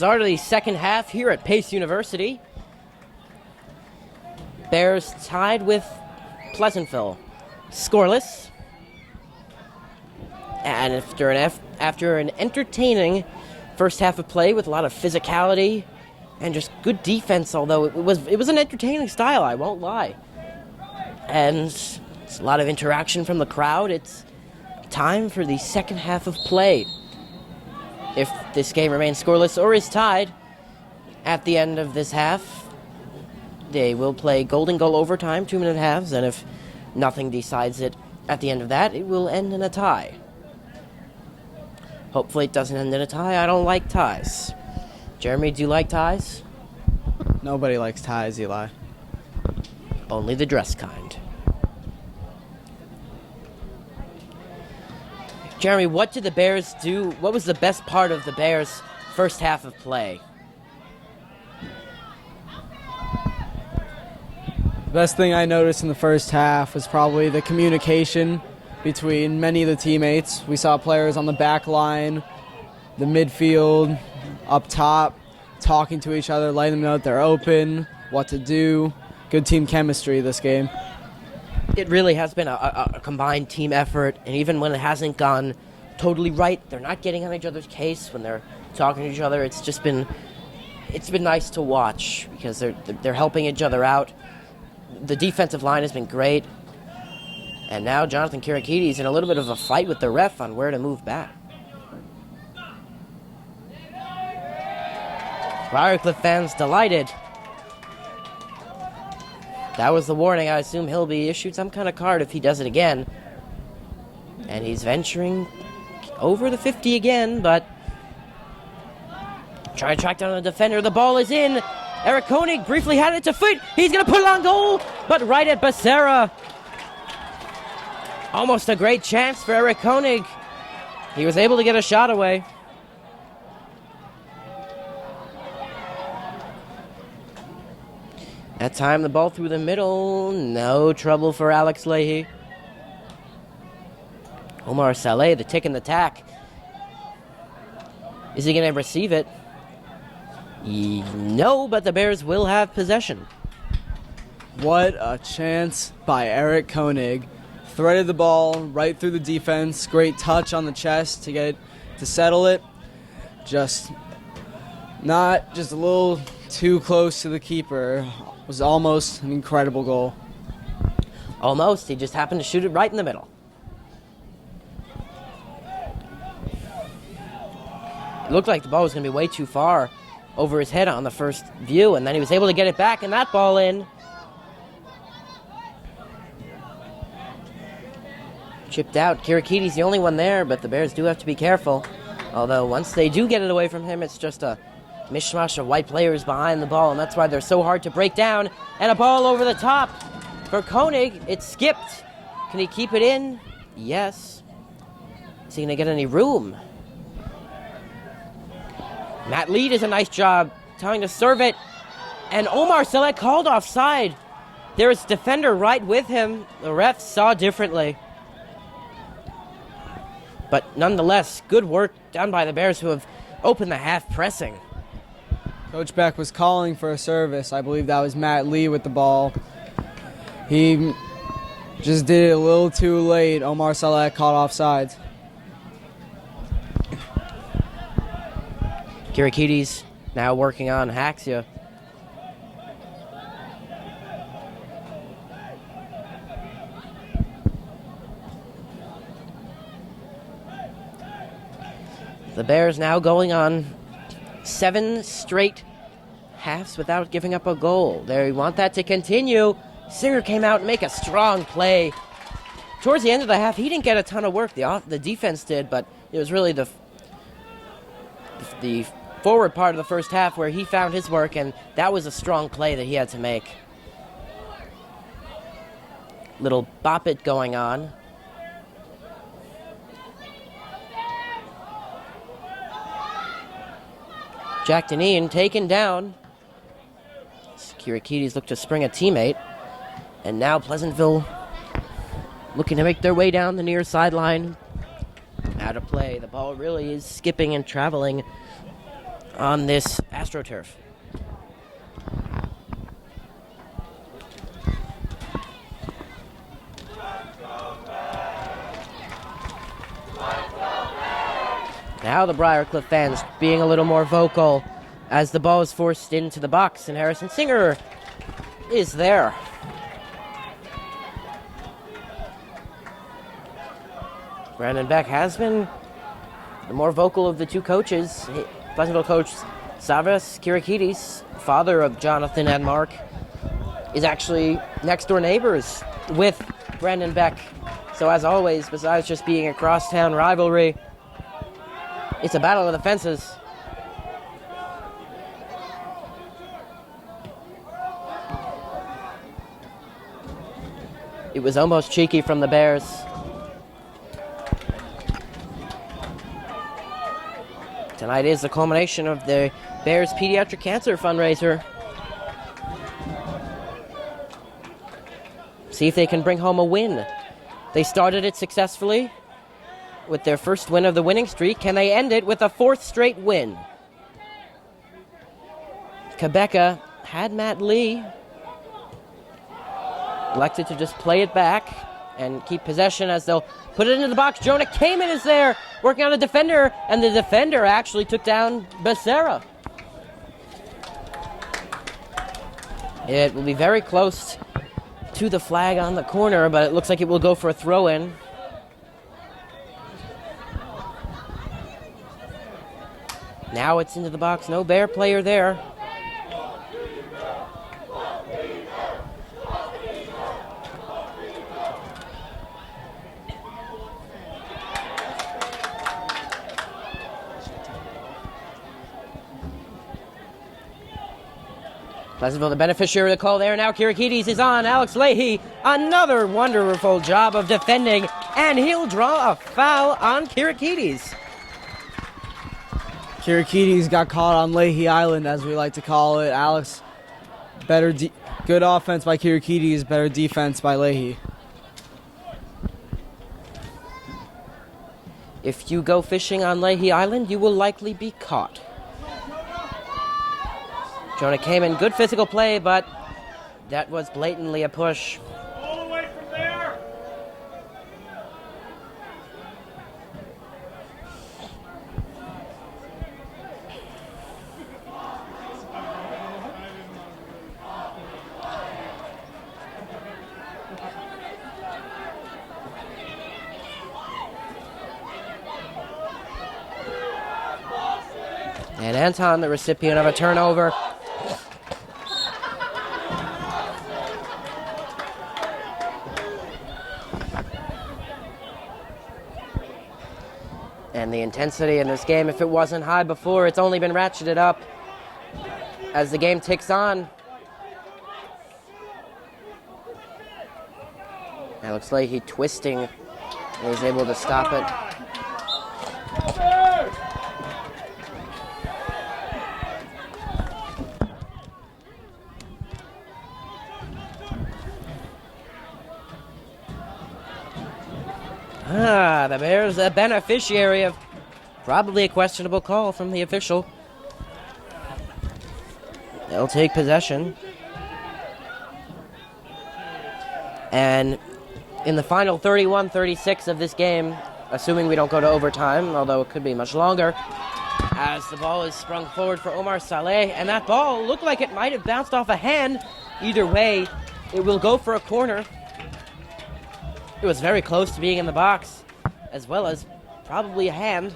Start of the second half here at Pace University. Bears tied with Pleasantville, scoreless. And after an entertaining first half of play with a lot of physicality and just good defense, although it was an entertaining style, I won't lie. And it's a lot of interaction from the crowd. It's time for the second half of play. If this game remains scoreless or is tied at the end of this half, they will play golden goal overtime, 2-minute halves, and if nothing decides it at the end of that, it will end in a tie. Hopefully it doesn't end in a tie. I don't like ties. Jeremy, do you like ties? Nobody likes ties, Eli. Only the dress kind. Jeremy, what did the Bears do? What was the best part of the Bears' first half of play? The best thing I noticed in the first half was probably the communication between many of the teammates. We saw players on the back line, the midfield, up top, talking to each other, letting them know that they're open, what to do. Good team chemistry this game. It really has been a combined team effort, and even when it hasn't gone totally right, they're not getting on each other's case when they're talking to each other. It's been nice to watch because they're helping each other out. The defensive line has been great, and now Jonathan Kirakides in a little bit of a fight with the ref on where to move back. Briarcliff fans delighted. That was the warning. I assume he'll be issued some kind of card if he does it again. And he's venturing over the 50 again, but trying to track down the defender. The ball is in. Eric Koenig briefly had it to foot. He's going to put it on goal, but right at Becerra. Almost a great chance for Eric Koenig. He was able to get a shot away. That time the ball through the middle. No trouble for Alex Leahy. Omar Saleh, the tick and the tack. Is he going to receive it? No, but the Bears will have possession. What a chance by Eric Koenig. Threaded the ball right through the defense. Great touch on the chest to settle it. Just a little too close to the keeper. It was almost an incredible goal. Almost. He just happened to shoot it right in the middle. It looked like the ball was going to be way too far over his head on the first view, and then he was able to get it back, and that ball in. Chipped out. Kirakides the only one there, but the Bears do have to be careful. Although once they do get it away from him, it's just a mishmash of white players behind the ball, and that's why they're so hard to break down. And a ball over the top for Koenig. It skipped. Can he keep it in? Yes. Is he going to get any room? Matt Lee does a nice job trying to serve it. And Omar Saleh called offside. There's defender right with him. The ref saw differently. But nonetheless, good work done by the Bears, who have opened the half pressing. Coach Beck was calling for a service. I believe that was Matt Lee with the ball. He just did it a little too late. Omar Saleh caught offsides. Kirakides now working on Haxia. The Bears now going on 7 straight halves without giving up a goal. They want that to continue. Singer came out and make a strong play. Towards the end of the half, he didn't get a ton of work. The defense did, but it was really the forward part of the first half where he found his work, and that was a strong play that he had to make. Little bop it going on. Jack Deneen taken down. Kirakides looked to spring a teammate. And now Pleasantville looking to make their way down the near sideline. Out of play. The ball really is skipping and traveling on this AstroTurf. Now the Briarcliff fans being a little more vocal as the ball is forced into the box, and Harrison Singer is there. Brandon Beck has been the more vocal of the two coaches. Pleasantville coach Savas Kirakidis, father of Jonathan and Mark, is actually next-door neighbors with Brandon Beck. So as always, besides just being a crosstown rivalry, it's a battle of the fences. It was almost cheeky from the Bears. Tonight is the culmination of the Bears Pediatric Cancer Fundraiser. See if they can bring home a win. They started it successfully with their first win of the winning streak. Can they end it with a fourth straight win? Quebeca had Matt Lee. Elected to just play it back and keep possession as they'll put it into the box. Jonah Kamen is there working on a defender, and the defender actually took down Becerra. It will be very close to the flag on the corner, but it looks like it will go for a throw-in. Now it's into the box. No Bear player there. Pleasantville, the beneficiary of the call there. Now Kirakidis is on. Alex Leahy, another wonderful job of defending, and he'll draw a foul on Kirakidis. Kirakidis got caught on Leahy Island, as we like to call it. Alex, good offense by Kirakidis, better defense by Leahy. If you go fishing on Leahy Island, you will likely be caught. Jonah Kamen, good physical play, but that was blatantly a push. All the way from there. And Anton, the recipient of a turnover. And the intensity in this game, if it wasn't high before, it's only been ratcheted up as the game ticks on. Alex Leahy twisting, and he's able to stop it. The Bears a beneficiary of probably a questionable call from the official. They'll take possession. And in the final 31-36 of this game, assuming we don't go to overtime, although it could be much longer, as the ball is sprung forward for Omar Saleh, and that ball looked like it might have bounced off a hand. Either way, it will go for a corner. It was very close to being in the box, as well as probably a hand.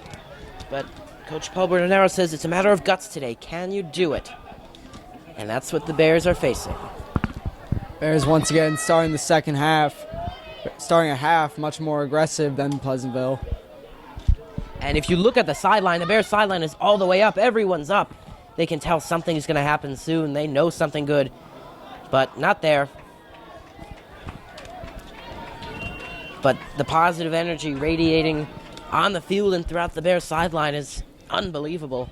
But Coach Paul Bernardaro says it's a matter of guts today. Can you do it? And that's what the Bears are facing. Bears once again starting a half much more aggressive than Pleasantville. And if you look at the sideline, the Bears sideline is all the way up. Everyone's up. They can tell something's going to happen soon. They know something good, but not there. But the positive energy radiating on the field and throughout the Bears sideline is unbelievable.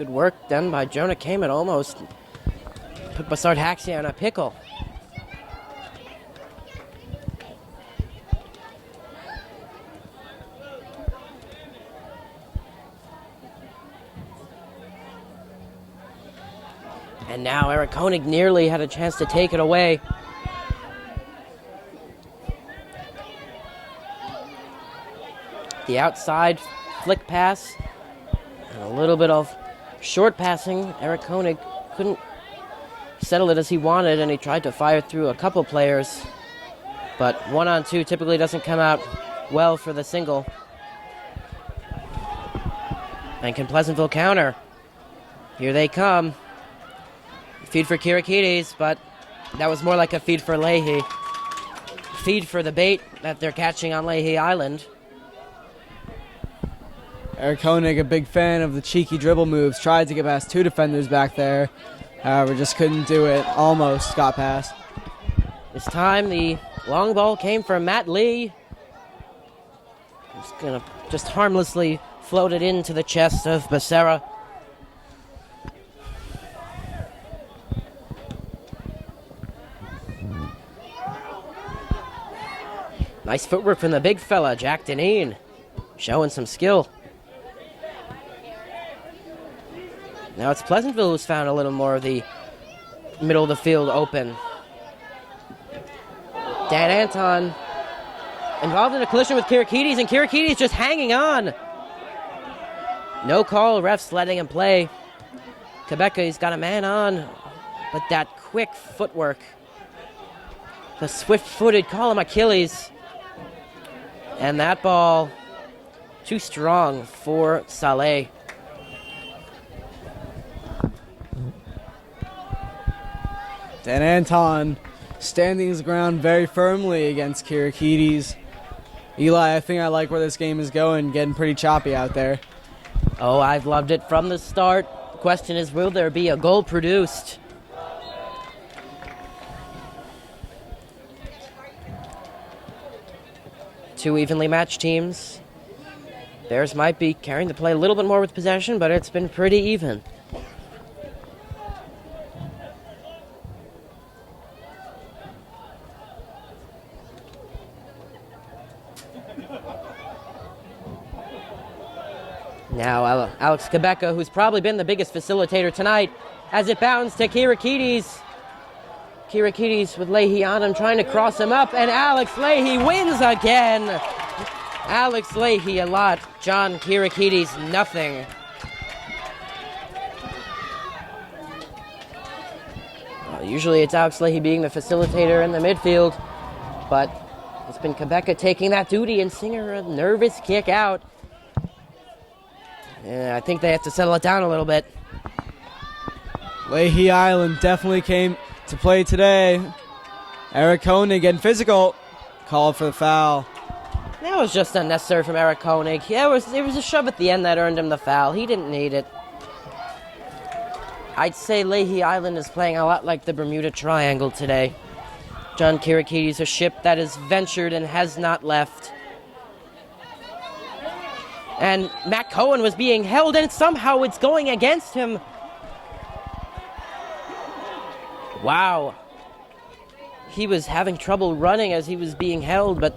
Good work done by Jonah Kamen. Almost put Bassard Haxia in a pickle. And now Eric Koenig nearly had a chance to take it away. The outside flick pass and a little bit of short passing. Eric Koenig couldn't settle it as he wanted, and he tried to fire through a couple players. But 1-on-2 typically doesn't come out well for the single. And can Pleasantville counter? Here they come. Feed for Kirikides, but that was more like a feed for Leahy. Feed for the bait that they're catching on Leahy Island. Eric Koenig, a big fan of the cheeky dribble moves, tried to get past two defenders back there. However, just couldn't do it. Almost got past. This time the long ball came from Matt Lee. He's gonna just harmlessly float it into the chest of Becerra. Nice footwork from the big fella, Jack Deneen, showing some skill. Now it's Pleasantville who's found a little more of the middle of the field open. Dan Anton involved in a collision with Kirikides, and Kirikides just hanging on. No call, refs letting him play. Quebeca, he's got a man on, but that quick footwork. The swift-footed, call him Achilles. And that ball, too strong for Saleh. Dan Anton standing his ground very firmly against Kirikides. Eli, I think I like where this game is going, getting pretty choppy out there. Oh, I've loved it from the start. The question is, will there be a goal produced? Two evenly matched teams. Bears might be carrying the play a little bit more with possession, but it's been pretty even. Now Alex Quebeca, who's probably been the biggest facilitator tonight, as it bounds to Kirikides. Kirikides with Leahy on him, trying to cross him up, and Alex Leahy wins again. Alex Leahy a lot, John Kirikides nothing. Well, usually it's Alex Leahy being the facilitator in the midfield, but it's been Quebeca taking that duty and Singer a nervous kick out. And I think they have to settle it down a little bit. Leahy Island definitely came to play today. Eric Koenig getting physical. Called for the foul. That was just unnecessary from Eric Koenig. It was a shove at the end that earned him the foul. He didn't need it. I'd say Leahy Island is playing a lot like the Bermuda Triangle today. John Kirikides, a ship that has ventured and has not left. And Matt Cohen was being held, and somehow it's going against him. Wow. He was having trouble running as he was being held, but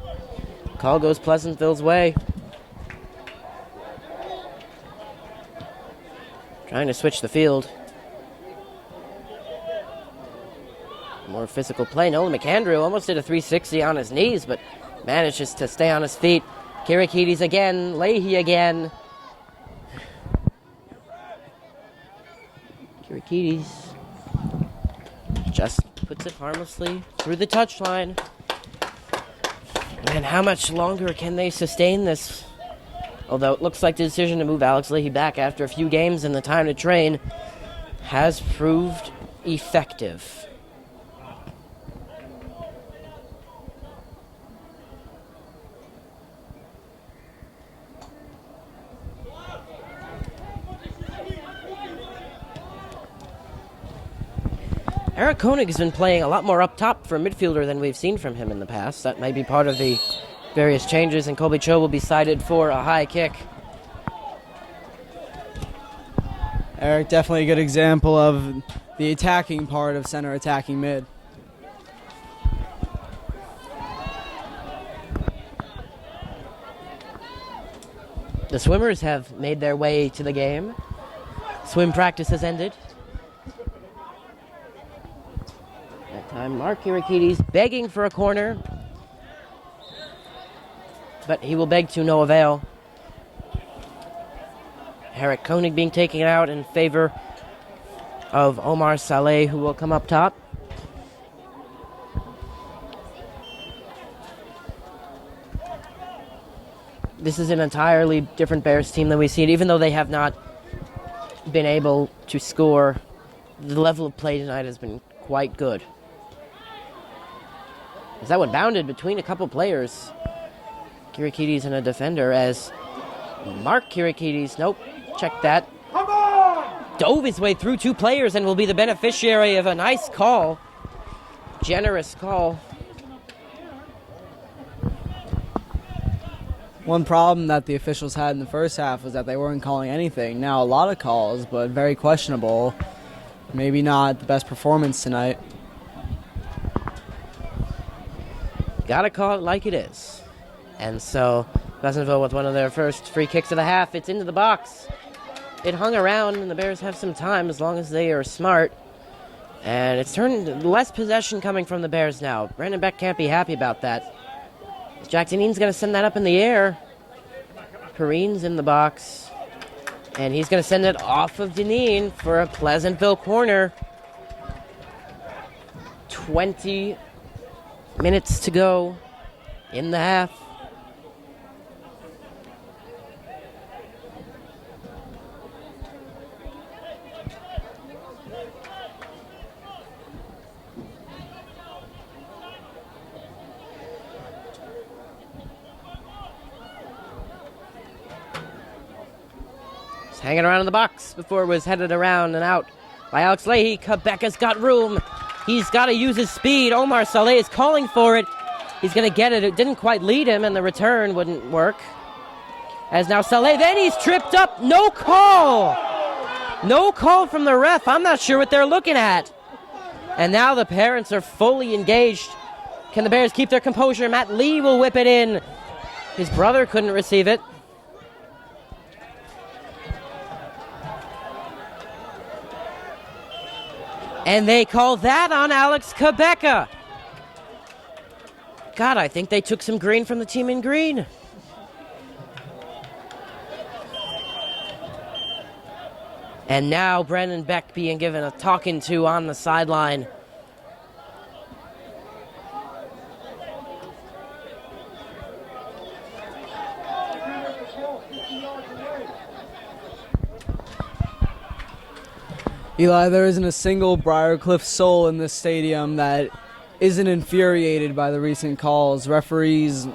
call goes Pleasantville's way. Trying to switch the field. More physical play. Nolan McAndrew almost did a 360 on his knees, but manages to stay on his feet. Kirikides again, Leahy again. Kirikides just puts it harmlessly through the touchline. And how much longer can they sustain this? Although it looks like the decision to move Alex Leahy back after a few games and the time to train has proved effective. Eric Koenig has been playing a lot more up top for a midfielder than we've seen from him in the past. That may be part of the various changes, and Colby Cho will be cited for a high kick. Eric, definitely a good example of the attacking part of center attacking mid. The swimmers have made their way to the game. Swim practice has ended. That time, Mark Kirikides begging for a corner, but he will beg to no avail. Eric Koenig being taken out in favor of Omar Saleh, who will come up top. This is an entirely different Bears team than we've seen, even though they have not been able to score. The level of play tonight has been quite good. As that one bounded between a couple players, Kirikides and a defender, as Mark Kirikides, nope, check that, dove his way through two players and will be the beneficiary of a nice call. Generous call. One problem that the officials had in the first half was that they weren't calling anything. Now a lot of calls, but very questionable. Maybe not the best performance tonight. Gotta call it like it is. And so Pleasantville with one of their first free kicks of the half. It's into the box. It hung around, and the Bears have some time as long as they are smart. And it's turned less possession coming from the Bears now. Brandon Beck can't be happy about that. Jack Dineen's going to send that up in the air. Perrine's in the box. And he's going to send it off of Dineen for a Pleasantville corner. 20 minutes to go in the half. Hanging around in the box before it was headed around and out by Alex Leahy. Quebecca's got room. He's got to use his speed. Omar Saleh is calling for it. He's going to get it. It didn't quite lead him, and the return wouldn't work. As now Saleh, then he's tripped up. No call. No call from the ref. I'm not sure what they're looking at. And now the parents are fully engaged. Can the Bears keep their composure? Matt Lee will whip it in. His brother couldn't receive it. And they call that on Alex Quebecca. God, I think they took some green from the team in green. And now Brandon Beck being given a talking to on the sideline. Eli, there isn't a single Briarcliff soul in this stadium that isn't infuriated by the recent calls. Referees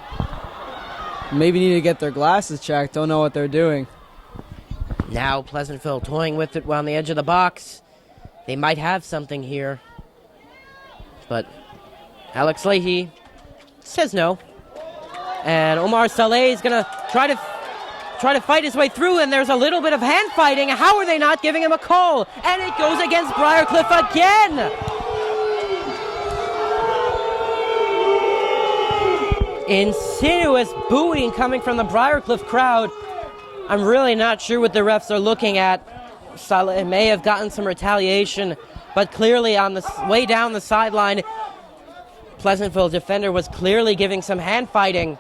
maybe need to get their glasses checked, don't know what they're doing. Now Pleasantville toying with it on the edge of the box. They might have something here. But Alex Leahy says no. And Omar Saleh is going to try to fight his way through, and there's a little bit of hand fighting. How are they not giving him a call? And it goes against Briarcliff again. Insidious booing coming from the Briarcliff crowd. I'm really not sure what the refs are looking at. Saleh may have gotten some retaliation, but clearly on the way down the sideline, Pleasantville defender was clearly giving some hand fighting.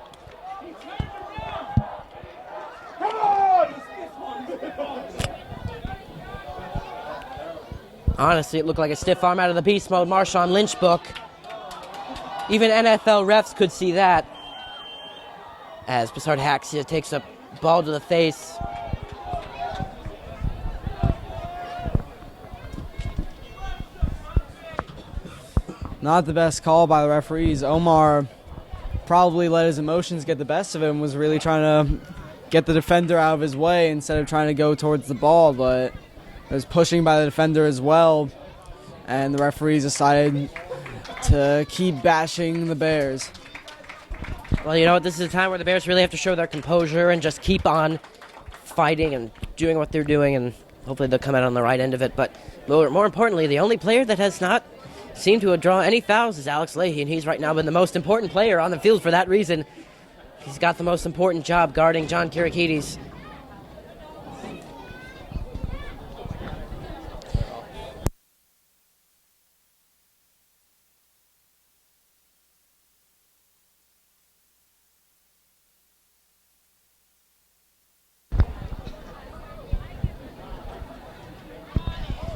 Honestly, it looked like a stiff arm out of the beast mode Marshawn Lynch book. Even NFL refs could see that. As Bassard Haxia takes a ball to the face. Not the best call by the referees. Omar probably let his emotions get the best of him, was really trying to get the defender out of his way instead of trying to go towards the ball, but it was pushing by the defender as well, and the referees decided to keep bashing the Bears. Well, you know what? This is a time where the Bears really have to show their composure and just keep on fighting and doing what they're doing, and hopefully they'll come out on the right end of it. But more importantly, the only player that has not seemed to draw any fouls is Alex Leahy, and he's right now been the most important player on the field for that reason. He's got the most important job guarding John Kirikides.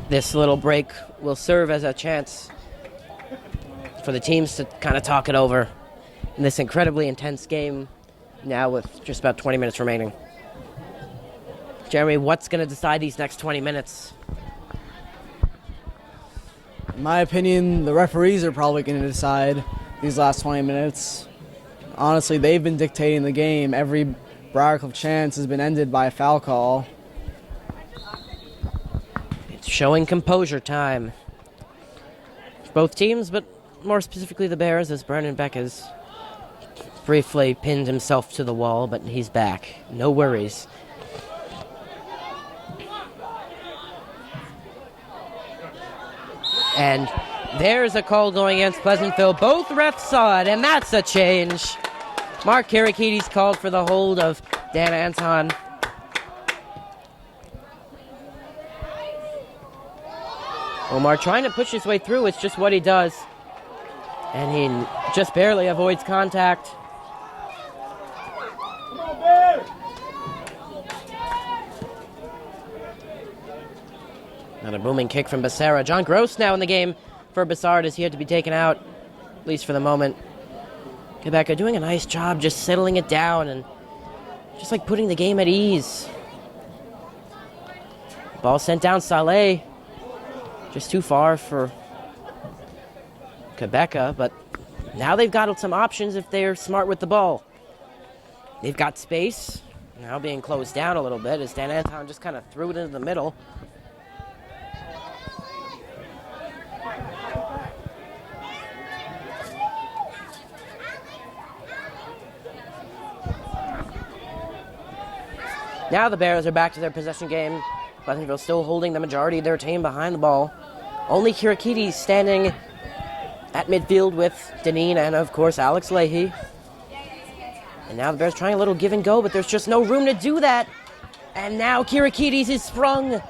This little break will serve as a chance for the teams to kind of talk it over in this incredibly intense game now with just about 20 minutes remaining. Jeremy, what's going to decide these next 20 minutes? In my opinion, the referees are probably going to decide these last 20 minutes. Honestly, they've been dictating the game. Every Briarcliff chance has been ended by a foul call. It's showing composure time. Both teams, but more specifically the Bears, as Brandon Beck has briefly pinned himself to the wall, but he's back. No worries. And there's a call going against Pleasantville. Both refs saw it, and that's a change. Mark Kirikides called for the hold of Dan Anton. Omar trying to push his way through, it's just what he does. And he just barely avoids contact. Another booming kick from Becerra. John Gross now in the game for Bassard as he had to be taken out, at least for the moment. Quebec doing a nice job just settling it down and just like putting the game at ease. Ball sent down Saleh. Just too far for Quebec, but now they've got some options if they're smart with the ball. They've got space, now being closed down a little bit as Dan Anton just kind of threw it into the middle. Now the Bears are back to their possession game. Pleasantville still holding the majority of their team behind the ball. Only Kirikides standing at midfield with Deneen and, of course, Alex Leahy. And now the Bears trying a little give and go, but there's just no room to do that. And now Kirikides is sprung.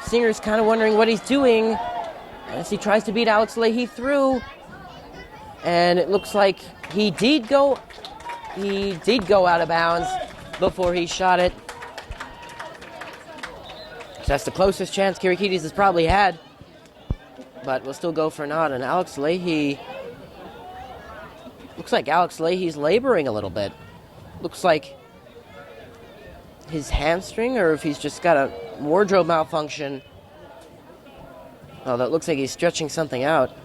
Singer's kind of wondering what he's doing as he tries to beat Alex Leahy through. And it looks like he did go out of bounds before he shot it. That's the closest chance Kirikides has probably had. But we'll still go for a nod. And Alex Leahy... Looks like Alex Leahy's laboring a little bit. Looks like his hamstring, or if he's just got a wardrobe malfunction. Oh, that looks like he's stretching something out.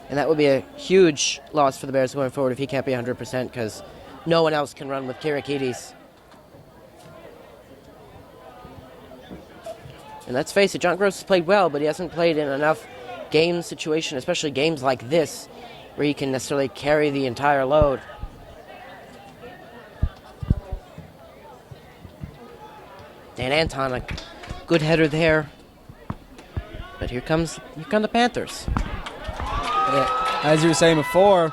And that would be a huge loss for the Bears going forward if he can't be 100%, because no one else can run with Kirikides. And let's face it, John Gross has played well, but he hasn't played in enough game situation, especially games like this, where he can necessarily carry the entire load. Dan Anton, a good header there. But here come the Panthers. As you were saying before,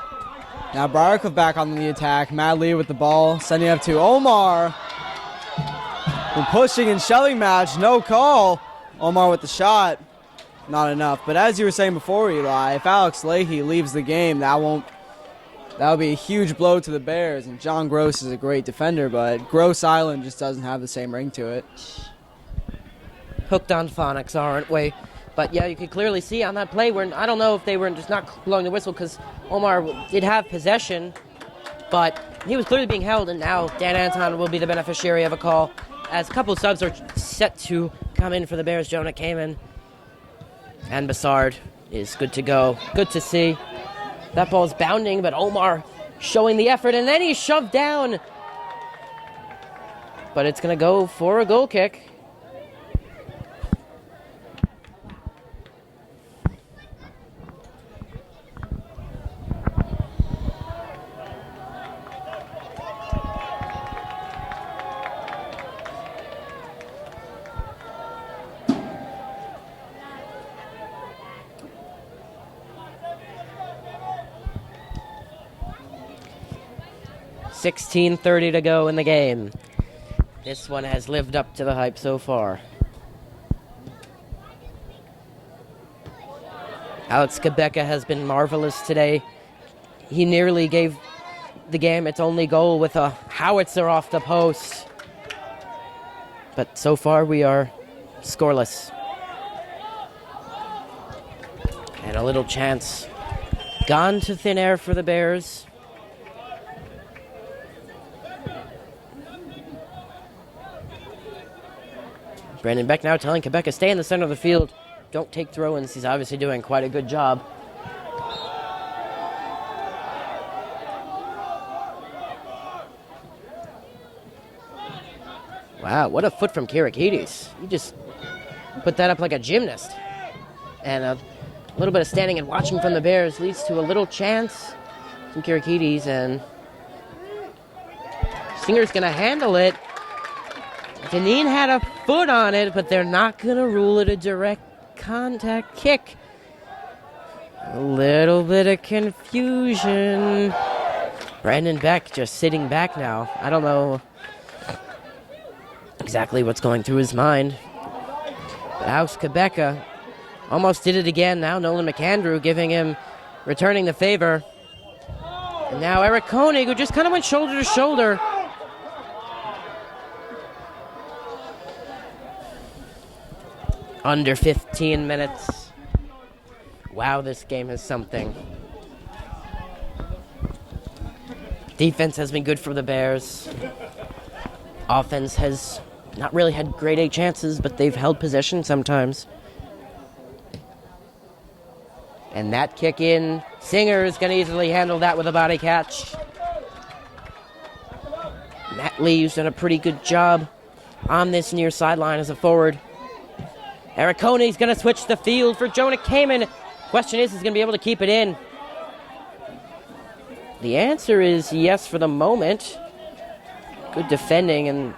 now Briarcliff back on the attack. Matt Lee with the ball, sending up to Omar. The pushing and shoving match, no call. Omar with the shot, not enough. But as you were saying before, Eli, if Alex Leahy leaves the game, that would be a huge blow to the Bears. And John Gross is a great defender, but Gross Island just doesn't have the same ring to it. Hooked on phonics, aren't we? But yeah, you could clearly see on that play where I don't know if they were just not blowing the whistle because Omar did have possession, but he was clearly being held, and now Dan Anton will be the beneficiary of a call as a couple of subs are set to come in for the Bears. Jonah Kamen and Bassard is good to go. Good to see. That ball is bounding, but Omar showing the effort, and then he's shoved down. But it's going to go for a goal kick. 16:30 to go in the game. This one has lived up to the hype so far. Alex Kabeka has been marvelous today. He nearly gave the game its only goal with a howitzer off the post. But so far we are scoreless. And a little chance gone to thin air for the Bears. Brandon Beck now telling Kabeka, stay in the center of the field. Don't take throw-ins. He's obviously doing quite a good job. Wow, what a foot from Kirikides. He just put that up like a gymnast. And a little bit of standing and watching from the Bears leads to a little chance from Kirikides, and Singer's going to handle it. Deneen had a foot on it, but they're not going to rule it a direct contact kick. A little bit of confusion. Brandon Beck just sitting back now. I don't know exactly what's going through his mind. But Alex Kabeka almost did it again. Now Nolan McAndrew returning the favor. And now Eric Koenig, who just kind of went shoulder to shoulder. Under 15 minutes. Wow, this game is something. Defense has been good for the Bears. Offense has not really had grade A chances, but they've held possession sometimes. And that kick in, Singer is going to easily handle that with a body catch. Matt Lee's done a pretty good job on this near sideline as a forward. Eric Koney's going to switch the field for Jonah Kamen. Question is, he's going to be able to keep it in. The answer is yes for the moment. Good defending, and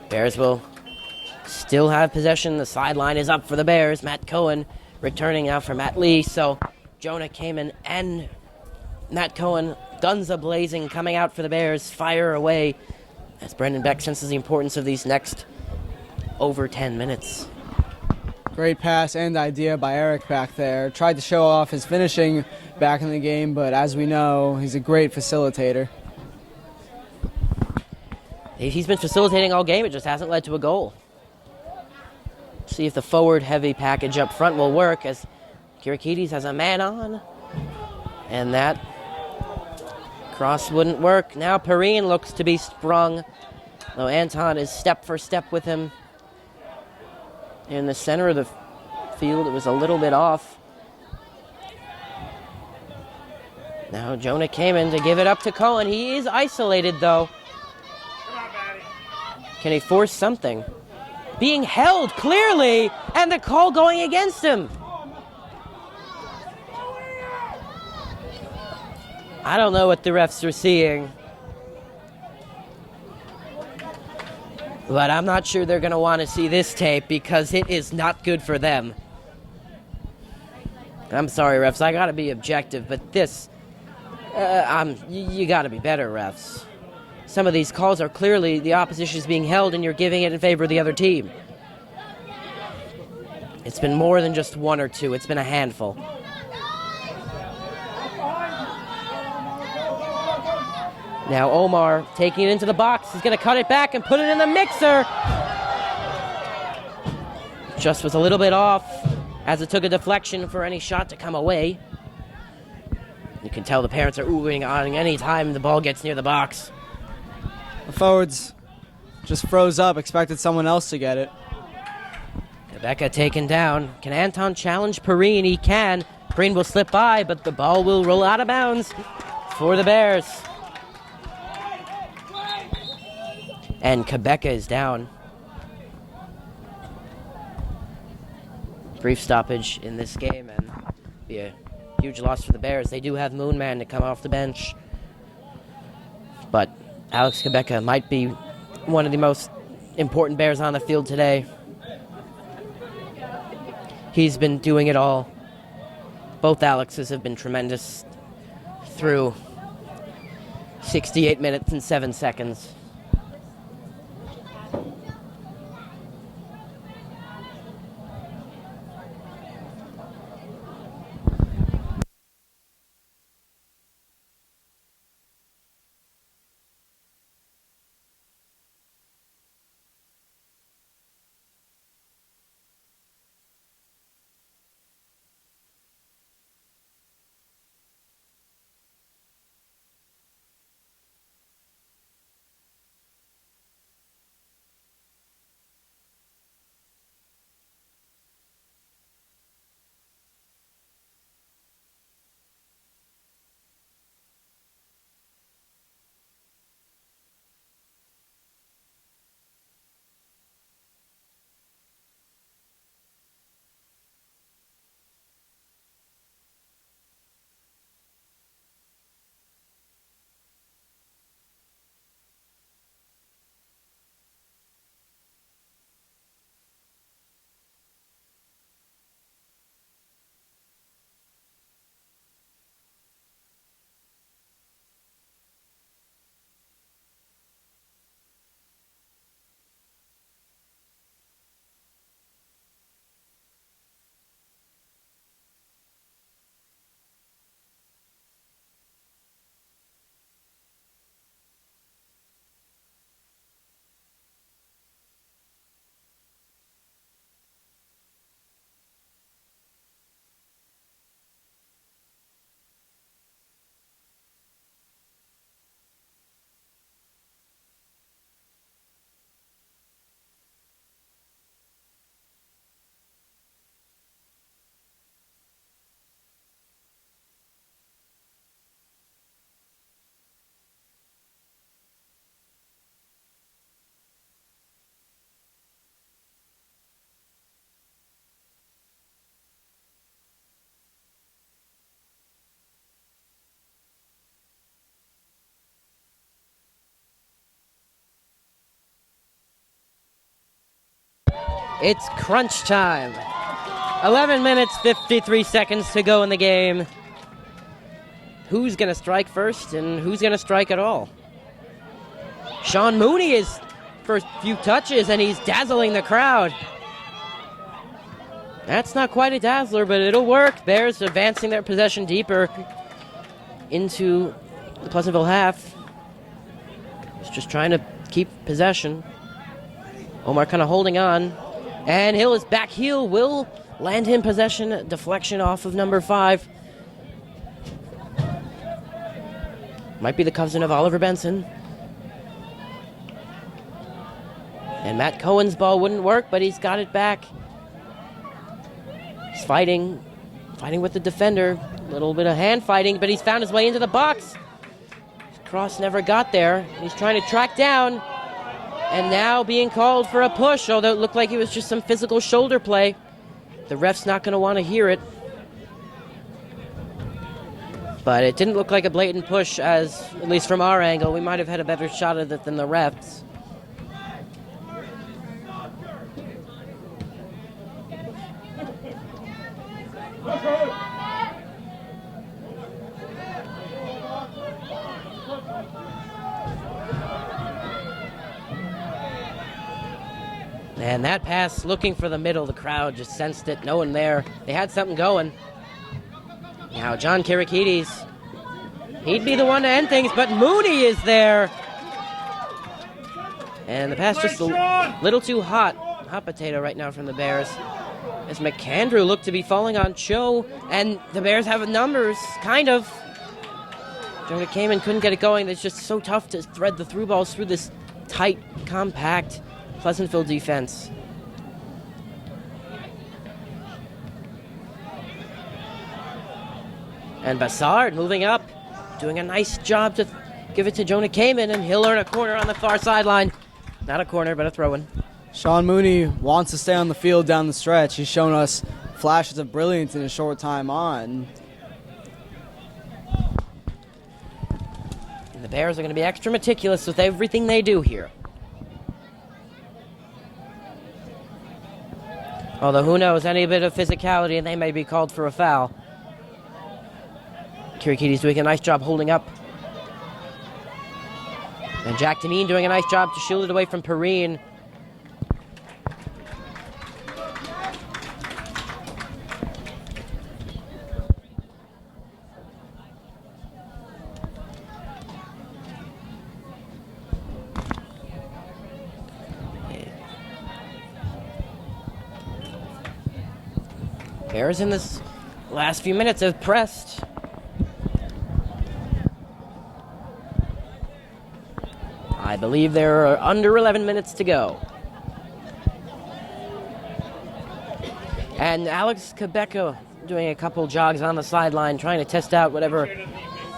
Bears will still have possession. The sideline is up for the Bears. Matt Cohen returning now for Matt Lee. So Jonah Kamen and Matt Cohen, guns a-blazing, coming out for the Bears. Fire away as Brendan Beck senses the importance of these next over 10 minutes. Great pass and idea by Eric back there. Tried to show off his finishing back in the game, but as we know, he's a great facilitator. He's been facilitating all game. It just hasn't led to a goal. See if the forward heavy package up front will work as Kirikides has a man on. And that cross wouldn't work. Now Perrine looks to be sprung, though Anton is step for step with him. In the center of the field, it was a little bit off. Now Jonah came in to give it up to Cohen. He is isolated, though. Can he force something? Being held clearly, and the call going against him. I don't know what the refs are seeing, but I'm not sure they're going to want to see this tape because it is not good for them. I'm sorry, refs. I got to be objective, but this, you got to be better, refs. Some of these calls are clearly the opposition is being held and you're giving it in favor of the other team. It's been more than just one or two. It's been a handful. Now Omar taking it into the box. He's going to cut it back and put it in the mixer. Just was a little bit off as it took a deflection for any shot to come away. You can tell the parents are oohing on any time the ball gets near the box. The forwards just froze up, expected someone else to get it. Kabeka taken down. Can Anton challenge Perrine? He can. Perrine will slip by, but the ball will roll out of bounds for the Bears. And Kabeka is down. Brief stoppage in this game and be a huge loss for the Bears. They do have Moonman to come off the bench, but Alex Kabeka might be one of the most important Bears on the field today. He's been doing it all. Both Alexes have been tremendous through 68 minutes and 7 seconds. It's crunch time. 11 minutes, 53 seconds to go in the game. Who's going to strike first and who's going to strike at all? Sean Mooney is first few touches and he's dazzling the crowd. That's not quite a dazzler, but it'll work. Bears advancing their possession deeper into the Pleasantville half. He's just trying to keep possession. Omar kind of holding on. And Hill is back heel, will land him possession, deflection off of number 5. Might be the cousin of Oliver Benson. And Matt Cohen's ball wouldn't work, but he's got it back. He's fighting with the defender. A little bit of hand fighting, but he's found his way into the box. His cross never got there. He's trying to track down. And now being called for a push, although it looked like it was just some physical shoulder play. The ref's not going to want to hear it. But it didn't look like a blatant push, as at least from our angle. We might have had a better shot at it than the refs. And that pass, looking for the middle, the crowd just sensed it, no one there. They had something going. Now John Kirikides, he'd be the one to end things, but Mooney is there. And the pass just a little too hot. Hot potato right now from the Bears. As McAndrew looked to be falling on Cho, and the Bears have numbers, kind of. Jonah Kamen couldn't get it going. It's just so tough to thread the through balls through this tight, compact Pleasantville defense. And Bassard moving up, doing a nice job to give it to Jonah Kamen, and he'll earn a corner on the far sideline. Not a corner, but a throw-in. Sean Mooney wants to stay on the field down the stretch. He's shown us flashes of brilliance in a short time on. And the Bears are going to be extra meticulous with everything they do here. Although who knows, any bit of physicality and they may be called for a foul. Kirikides doing a nice job holding up. And Jack Deneen doing a nice job to shield it away from Perrine. Bears in this last few minutes have pressed. I believe there are under 11 minutes to go. And Alex Quebeco doing a couple jogs on the sideline, trying to test out whatever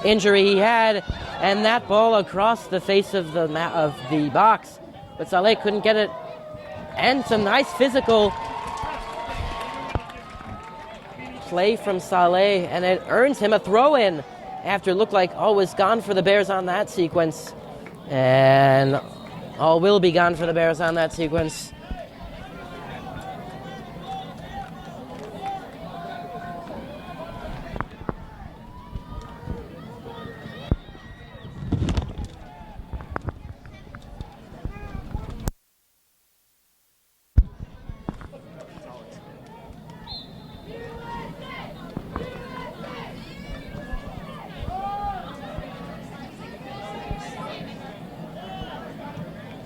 injury he had. And that ball across the face of the box. But Saleh couldn't get it. And some nice physical play from Saleh, and it earns him a throw-in after it looked like all was gone for the Bears on that sequence. And all will be gone for the Bears on that sequence.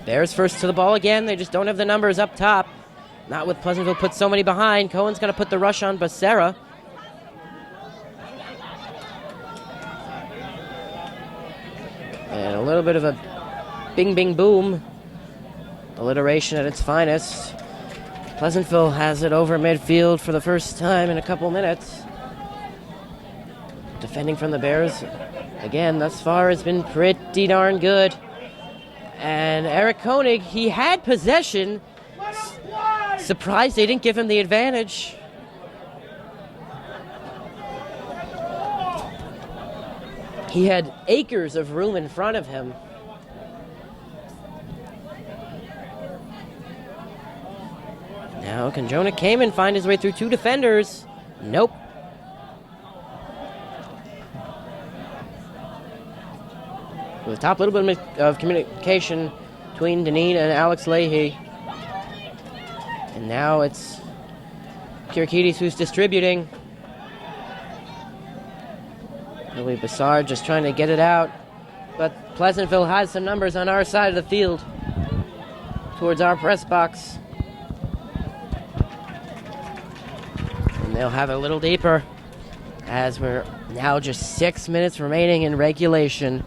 Bears first to the ball again. They just don't have the numbers up top. Not with Pleasantville put so many behind. Cohen's going to put the rush on Becerra. And a little bit of a bing, bing, boom. Alliteration at its finest. Pleasantville has it over midfield for the first time in a couple minutes. Defending from the Bears, again, thus far has been pretty darn good. And Eric Koenig, he had possession. Surprised they didn't give him the advantage. He had acres of room in front of him. Now, can Jonah Kamen find his way through two defenders? Nope. With the top little bit of communication between Deneen and Alex Leahy. And now it's Kirikides who's distributing. Billy Bassard just trying to get it out. But Pleasantville has some numbers on our side of the field towards our press box. And they'll have it a little deeper as we're now just 6 minutes remaining in regulation.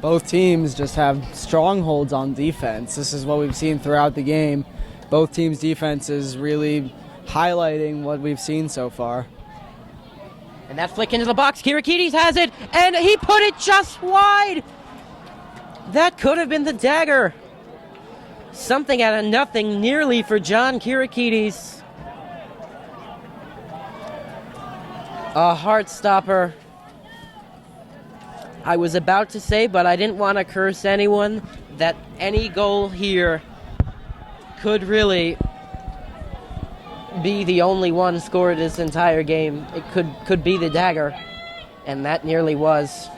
Both teams just have strongholds on defense. This is what we've seen throughout the game. Both teams' defense is really highlighting what we've seen so far. And that flick into the box. Kirikides has it, and he put it just wide. That could have been the dagger. Something out of nothing nearly for John Kirikides. A heart stopper. I was about to say, but I didn't want to curse anyone, that any goal here could really be the only one scored this entire game. It could be the dagger, and that nearly was.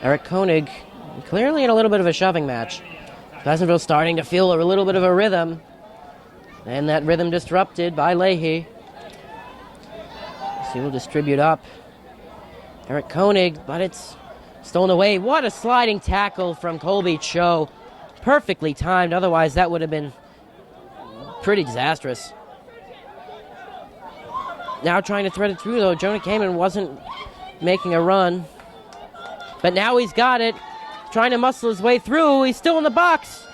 Eric Koenig clearly in a little bit of a shoving match. Pleasantville starting to feel a little bit of a rhythm, and that rhythm disrupted by Leahy. He will distribute up. Eric Koenig, but it's stolen away. What a sliding tackle from Colby Cho. Perfectly timed, otherwise that would have been pretty disastrous. Now trying to thread it through, though. Jonah Kamen wasn't making a run. But now he's got it. Trying to muscle his way through. He's still in the box.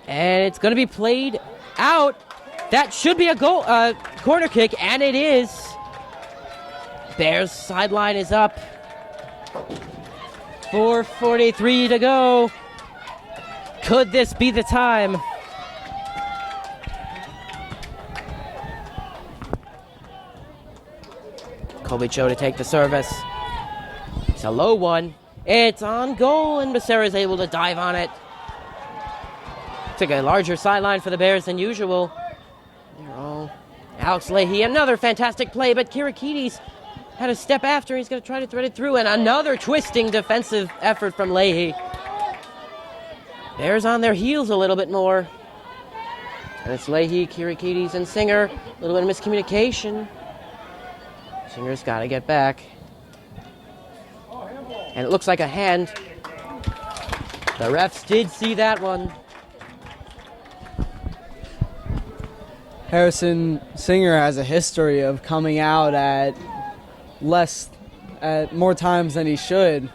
And it's going to be played out. That should be a goal, corner kick, and it is. Bears sideline is up. 4:43 to go. Could this be the time? Colby Cho to take the service. It's a low one. It's on goal, and Becerra is able to dive on it. Took a larger sideline for the Bears than usual. Alex Leahy, another fantastic play, but Kirikides had a step after. He's going to try to thread it through, and another twisting defensive effort from Leahy. Bears on their heels a little bit more. And it's Leahy, Kirikides, and Singer. A little bit of miscommunication. Singer's got to get back. And it looks like a hand. The refs did see that one. Harrison Singer has a history of coming out at more times than he should.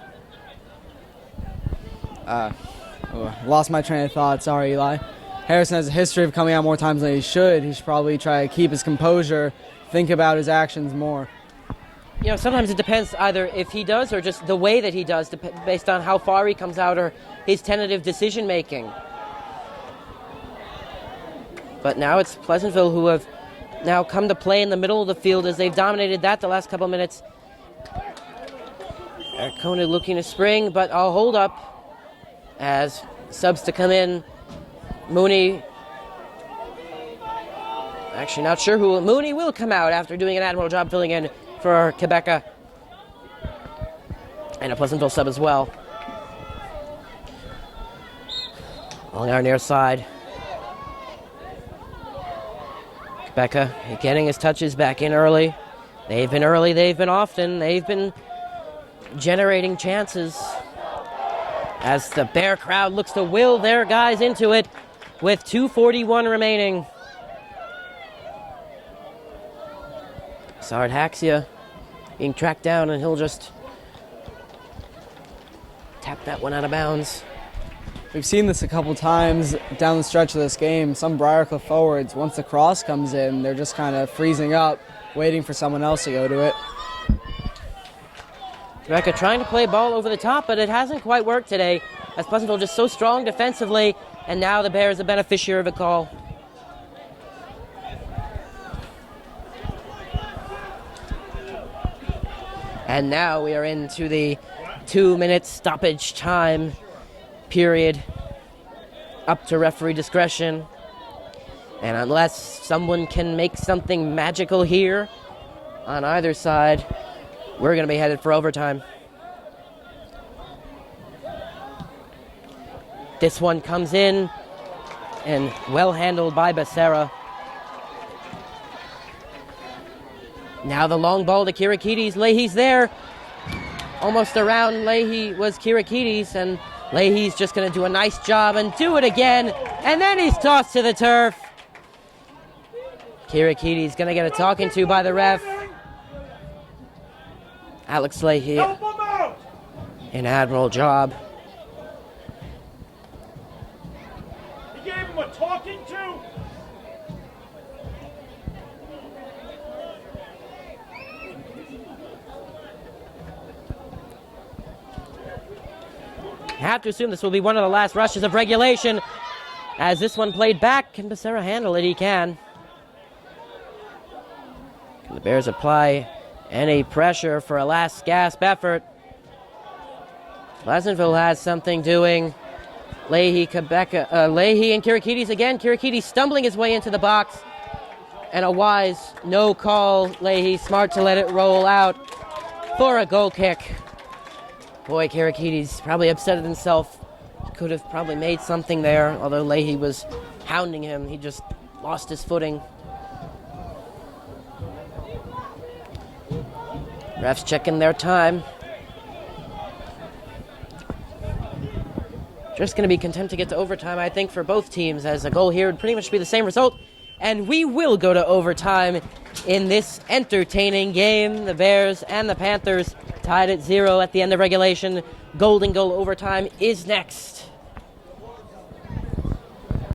Lost my train of thought. Sorry, Eli. Harrison has a history of coming out more times than he should. He should probably try to keep his composure, think about his actions more. You know, sometimes it depends either if he does or just the way that he does, based on how far he comes out or his tentative decision making. But now it's Pleasantville who have now come to play in the middle of the field as they've dominated that the last couple of minutes. Eric Koenig looking to spring, but I'll hold up as subs to come in. Mooney, actually not sure who. Mooney will come out after doing an admirable job filling in for Quebeca. And a Pleasantville sub as well. Along our near side. Quebeca getting his touches back in early. They've been early, they've been often, they've been generating chances as the Bear crowd looks to will their guys into it with 2:41 remaining. Sard Haxia being tracked down, and he'll just tap that one out of bounds. We've seen this a couple times down the stretch of this game. Some Briarcliff forwards, once the cross comes in, they're just kind of freezing up, waiting for someone else to go to it. Rebecca trying to play ball over the top, but it hasn't quite worked today, as Pleasantville just so strong defensively, and now the Bears are the beneficiary of a call. And now we are into the 2-minute stoppage time period, up to referee discretion. And unless someone can make something magical here on either side, we're going to be headed for overtime. This one comes in and well handled by Becerra. Now the long ball to Kirikides. Leahy's there. Almost around Leahy was Kirikides, and Leahy's just going to do a nice job and do it again. And then he's tossed to the turf. Kirikides going to get a talking to by the ref. Alex Leahy, an admirable job. He gave him a talking to. I have to assume this will be one of the last rushes of regulation. As this one played back, can Becerra handle it? He can. Can the Bears apply any pressure for a last gasp effort? Pleasantville has something doing. Leahy, Quebeca, Leahy and Kirikides again. Kirikides stumbling his way into the box. And a wise no call. Leahy smart to let it roll out for a goal kick. Boy, Kirikides probably upset at himself. Could have probably made something there, although Leahy was hounding him. He just lost his footing. Refs checking their time. Just going to be content to get to overtime, I think, for both teams, as a goal here would pretty much be the same result. And we will go to overtime in this entertaining game. The Bears and the Panthers tied at 0 at the end of regulation. Golden goal overtime is next.